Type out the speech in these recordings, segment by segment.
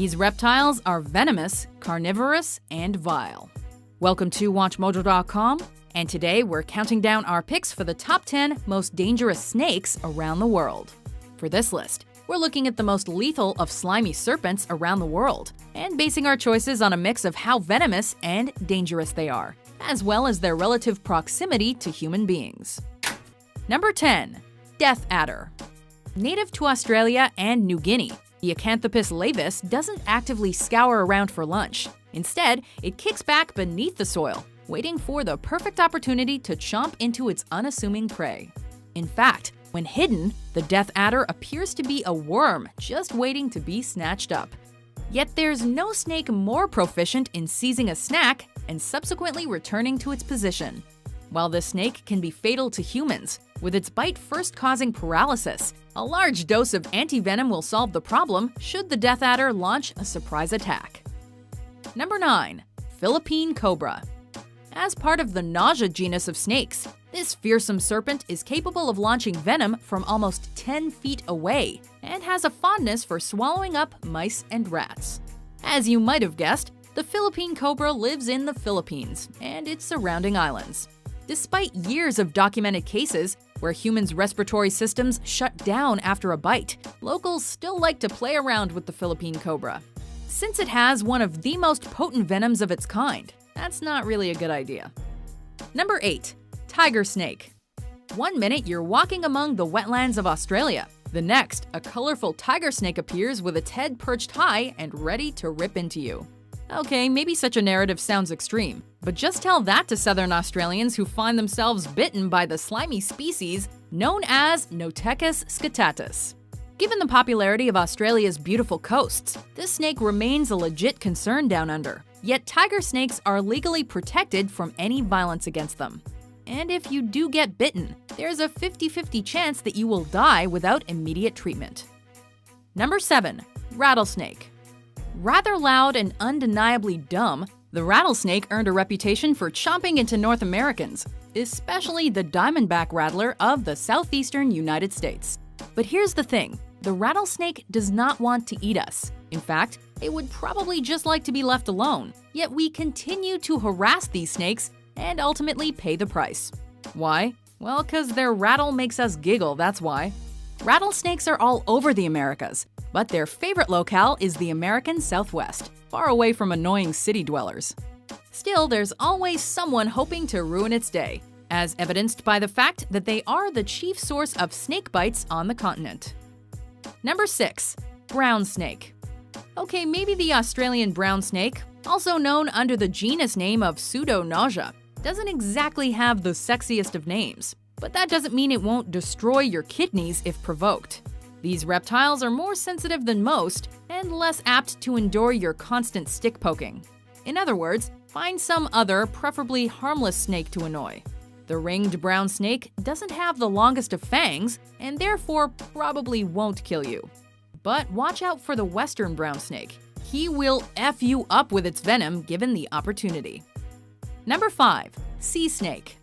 These reptiles are venomous, carnivorous, and vile. Welcome to WatchMojo.com, and today we're counting down our picks for the top 10 most dangerous snakes around the world. For this list, we're looking at the most lethal of slimy serpents around the world, and basing our choices on a mix of how venomous and dangerous they are, as well as their relative proximity to human beings. Number 10. Death Adder. Native to Australia and New Guinea, the Acanthopus laevis doesn't actively scour around for lunch. Instead, it kicks back beneath the soil, waiting for the perfect opportunity to chomp into its unassuming prey. In fact, when hidden, the death adder appears to be a worm just waiting to be snatched up. Yet there's no snake more proficient in seizing a snack and subsequently returning to its position. While this snake can be fatal to humans, with its bite first causing paralysis, a large dose of antivenom will solve the problem should the death adder launch a surprise attack. Number 9. Philippine Cobra. As part of the nausea genus of snakes, this fearsome serpent is capable of launching venom from almost 10 feet away and has a fondness for swallowing up mice and rats. As you might have guessed, the Philippine cobra lives in the Philippines and its surrounding islands. Despite years of documented cases where humans' respiratory systems shut down after a bite, locals still like to play around with the Philippine cobra. Since it has one of the most potent venoms of its kind, that's not really a good idea. Number 8. Tiger snake. One minute you're walking among the wetlands of Australia. The next, a colorful tiger snake appears with its head perched high and ready to rip into you. Okay, maybe such a narrative sounds extreme, but just tell that to Southern Australians who find themselves bitten by the slimy species known as Notechus scutatus. Given the popularity of Australia's beautiful coasts, this snake remains a legit concern down under. Yet tiger snakes are legally protected from any violence against them. And if you do get bitten, there's a 50-50 chance that you will die without immediate treatment. Number 7. Rattlesnake. Rather loud and undeniably dumb, the rattlesnake earned a reputation for chomping into North Americans, especially the diamondback rattler of the southeastern United States. But here's the thing, the rattlesnake does not want to eat us. In fact, it would probably just like to be left alone, yet we continue to harass these snakes and ultimately pay the price. Why? Well, 'cause their rattle makes us giggle, that's why. Rattlesnakes are all over the Americas, but their favorite locale is the American Southwest, far away from annoying city dwellers. Still, there's always someone hoping to ruin its day, as evidenced by the fact that they are the chief source of snake bites on the continent. Number 6. Brown snake. Okay, maybe the Australian brown snake, also known under the genus name of Pseudonausea, doesn't exactly have the sexiest of names, but that doesn't mean it won't destroy your kidneys if provoked. These reptiles are more sensitive than most and less apt to endure your constant stick poking. In other words, find some other, preferably harmless snake to annoy. The ringed brown snake doesn't have the longest of fangs and therefore probably won't kill you. But watch out for the western brown snake. He will F you up with its venom given the opportunity. Number 5. Sea snake.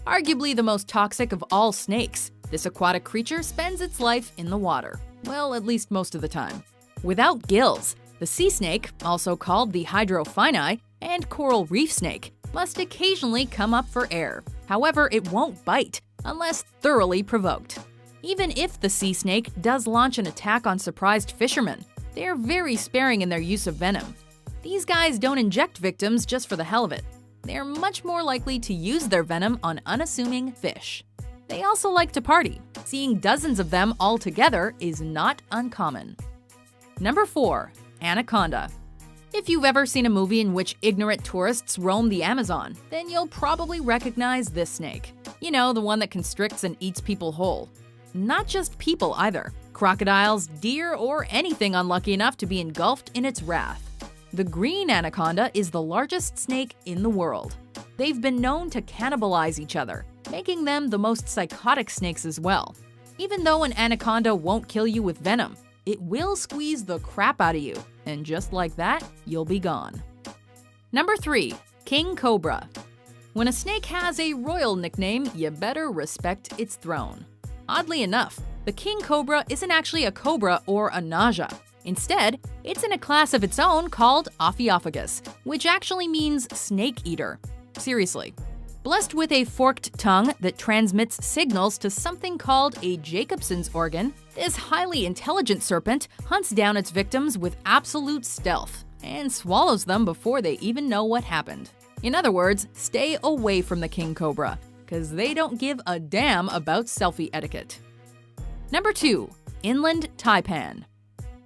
Arguably the most toxic of all snakes, this aquatic creature spends its life in the water. Well, at least most of the time. Without gills, the sea snake, also called the hydrophini and coral reef snake, must occasionally come up for air. However, it won't bite unless thoroughly provoked. Even if the sea snake does launch an attack on surprised fishermen, they're very sparing in their use of venom. These guys don't inject victims just for the hell of it. They're much more likely to use their venom on unassuming fish. They also like to party. Seeing dozens of them all together is not uncommon. Number 4. Anaconda. If you've ever seen a movie in which ignorant tourists roam the Amazon, then you'll probably recognize this snake. You know, the one that constricts and eats people whole. Not just people either. Crocodiles, deer, or anything unlucky enough to be engulfed in its wrath. The green anaconda is the largest snake in the world. They've been known to cannibalize each other, making them the most psychotic snakes as well. Even though an anaconda won't kill you with venom, it will squeeze the crap out of you, and just like that, you'll be gone. Number 3. King Cobra. When a snake has a royal nickname, you better respect its throne. Oddly enough, the king cobra isn't actually a cobra or a nausea. Instead, it's in a class of its own called Ophiophagus, which actually means snake eater. Seriously. Blessed with a forked tongue that transmits signals to something called a Jacobson's organ, this highly intelligent serpent hunts down its victims with absolute stealth and swallows them before they even know what happened. In other words, stay away from the king cobra, because they don't give a damn about selfie etiquette. Number 2. Inland taipan.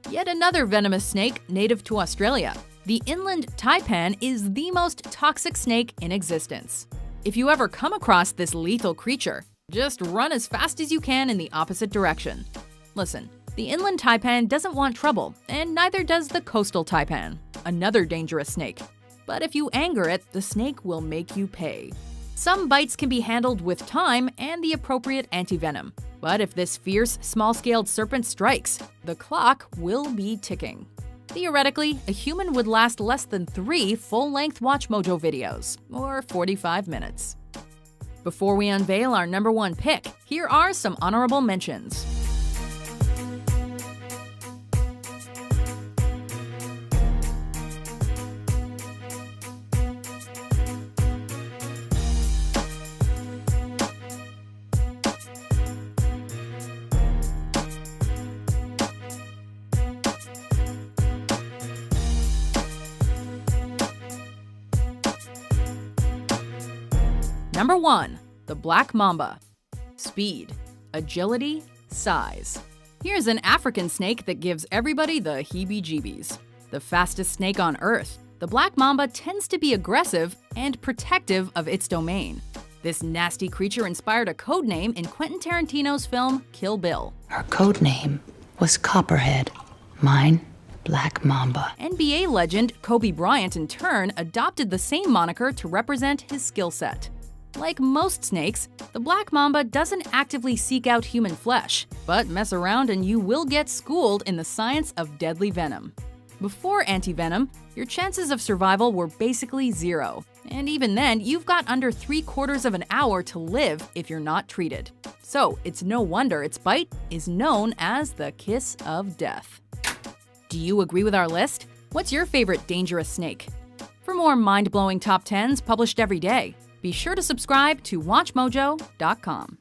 Yet another venomous snake native to Australia. The inland taipan is the most toxic snake in existence. If you ever come across this lethal creature, just run as fast as you can in the opposite direction. Listen, the inland taipan doesn't want trouble, and neither does the coastal taipan, another dangerous snake. But if you anger it, the snake will make you pay. Some bites can be handled with time and the appropriate antivenom. But if this fierce, small-scaled serpent strikes, the clock will be ticking. Theoretically, a human would last less than 3 full-length WatchMojo videos, or 45 minutes. Before we unveil our number 1 pick, here are some honorable mentions. Number 1. The Black Mamba. Speed, agility, size. Here's an African snake that gives everybody the heebie-jeebies. The fastest snake on Earth, the black mamba tends to be aggressive and protective of its domain. This nasty creature inspired a code name in Quentin Tarantino's film Kill Bill. Her code name was Copperhead. Mine, Black Mamba. NBA legend Kobe Bryant, in turn, adopted the same moniker to represent his skill set. Like most snakes, the black mamba doesn't actively seek out human flesh, but mess around and you will get schooled in the science of deadly venom. Before antivenom, your chances of survival were basically 0. And even then, you've got under 3/4 of an hour to live if you're not treated. So it's no wonder its bite is known as the kiss of death. Do you agree with our list? What's your favorite dangerous snake? For more mind-blowing top 10s published every day, be sure to subscribe to WatchMojo.com.